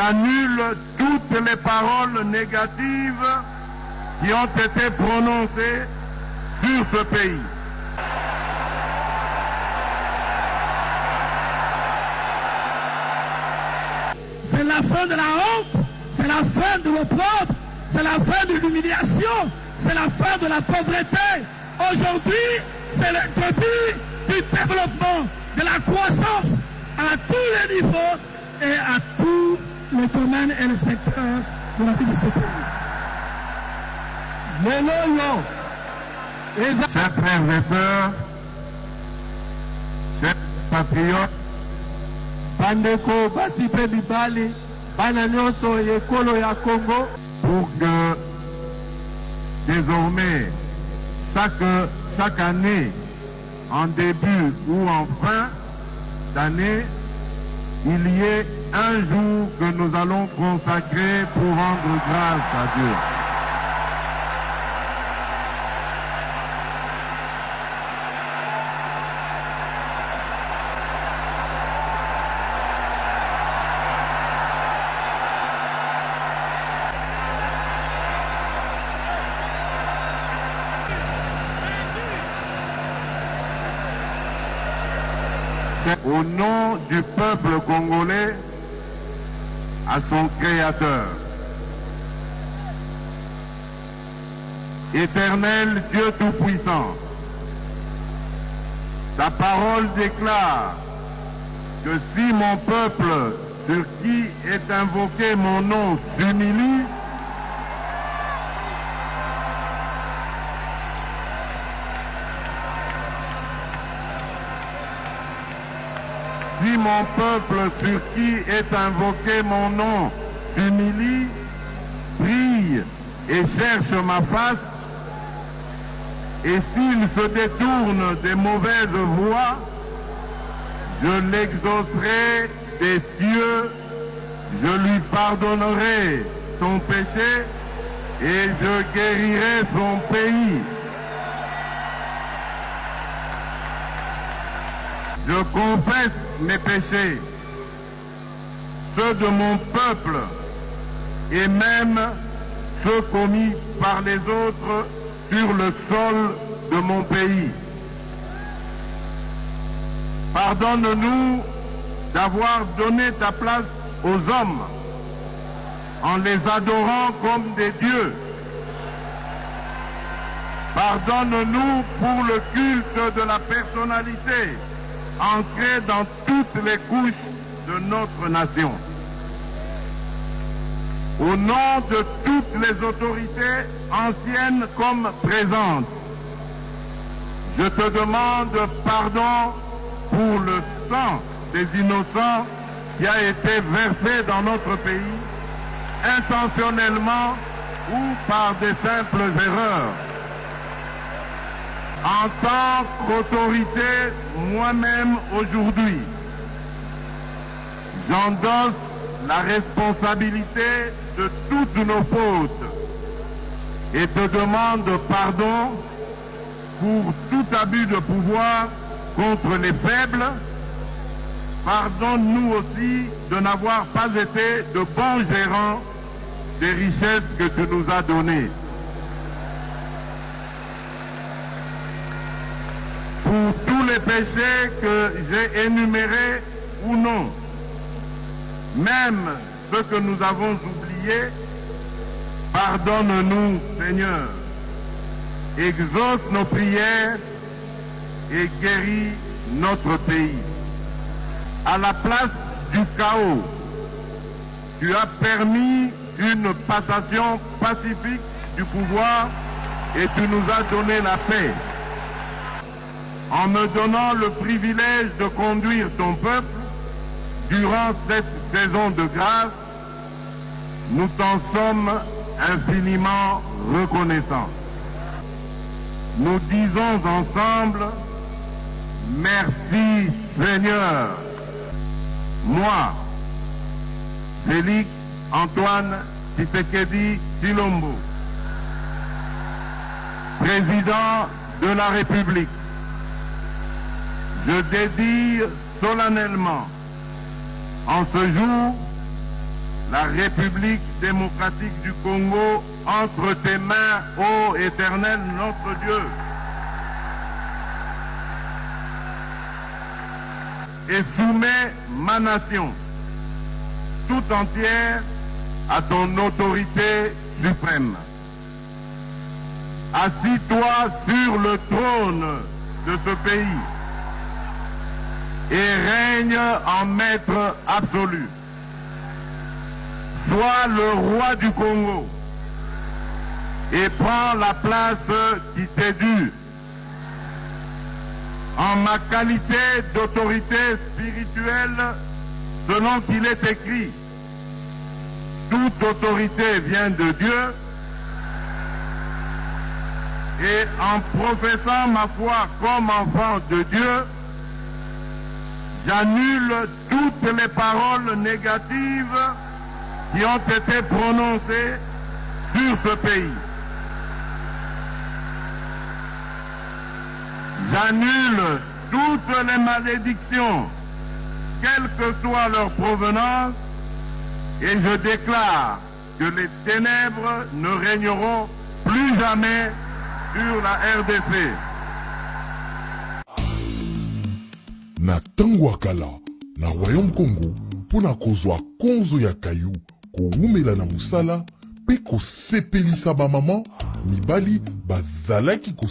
j'annule toutes les paroles négatives qui ont été prononcées sur ce pays. C'est la fin de la honte, c'est la fin de l'opprobre, c'est la fin de l'humiliation, c'est la fin de la pauvreté. Aujourd'hui, c'est le début du développement, de la croissance à tous les niveaux et à tous les domaines et les secteurs de la vie de ce pays. Chers frères et sœurs, chers patriotes, Bandeko basipe mibali bana nyonso ekolo ya Congo, pour que désormais chaque année, en début ou en fin d'année, il y ait un jour que nous allons consacrer pour rendre grâce à Dieu. Au nom du peuple congolais, à son Créateur. Éternel Dieu Tout-Puissant, ta parole déclare que si mon peuple, sur qui est invoqué mon nom, s'humilie, si mon peuple sur qui est invoqué mon nom s'humilie, prie et cherche ma face, et s'il se détourne des mauvaises voies, je l'exaucerai des cieux, je lui pardonnerai son péché et je guérirai son pays. Je confesse mes péchés, ceux de mon peuple et même ceux commis par les autres sur le sol de mon pays. Pardonne-nous d'avoir donné ta place aux hommes en les adorant comme des dieux. Pardonne-nous pour le culte de la personnalité ancré dans toutes les couches de notre nation. Au nom de toutes les autorités anciennes comme présentes, je te demande pardon pour le sang des innocents qui a été versé dans notre pays, intentionnellement ou par des simples erreurs. En tant qu'autorité, moi-même aujourd'hui, j'endosse la responsabilité de toutes nos fautes et te demande pardon pour tout abus de pouvoir contre les faibles. Pardonne-nous aussi de n'avoir pas été de bons gérants des richesses que tu nous as données. Pour tous les péchés que j'ai énumérés ou non, même ceux que nous avons oubliés, pardonne-nous, Seigneur. Exauce nos prières et guéris notre pays. À la place du chaos, tu as permis une passation pacifique du pouvoir et tu nous as donné la paix. En me donnant le privilège de conduire ton peuple durant cette saison de grâce, nous t'en sommes infiniment reconnaissants. Nous disons ensemble, merci Seigneur. Moi, Félix Antoine Tshisekedi Tshilombo, président de la République, je dédie solennellement en ce jour la République démocratique du Congo entre tes mains, ô Éternel notre Dieu. Et soumets ma nation tout entière à ton autorité suprême. Assis-toi sur le trône de ce pays et règne en maître absolu. Sois le roi du Congo et prends la place qui t'est due. En ma qualité d'autorité spirituelle, selon qu'il est écrit, toute autorité vient de Dieu, et en professant ma foi comme enfant de Dieu, j'annule toutes les paroles négatives qui ont été prononcées sur ce pays. J'annule toutes les malédictions, quelle que soit leur provenance, et je déclare que les ténèbres ne régneront plus jamais sur la RDC. Na tango akala, na Royaume Congo, pona kozwa konzo ya kayu, koumela na musala, pe ko sepelisa ba maman, mibali bazalaki ko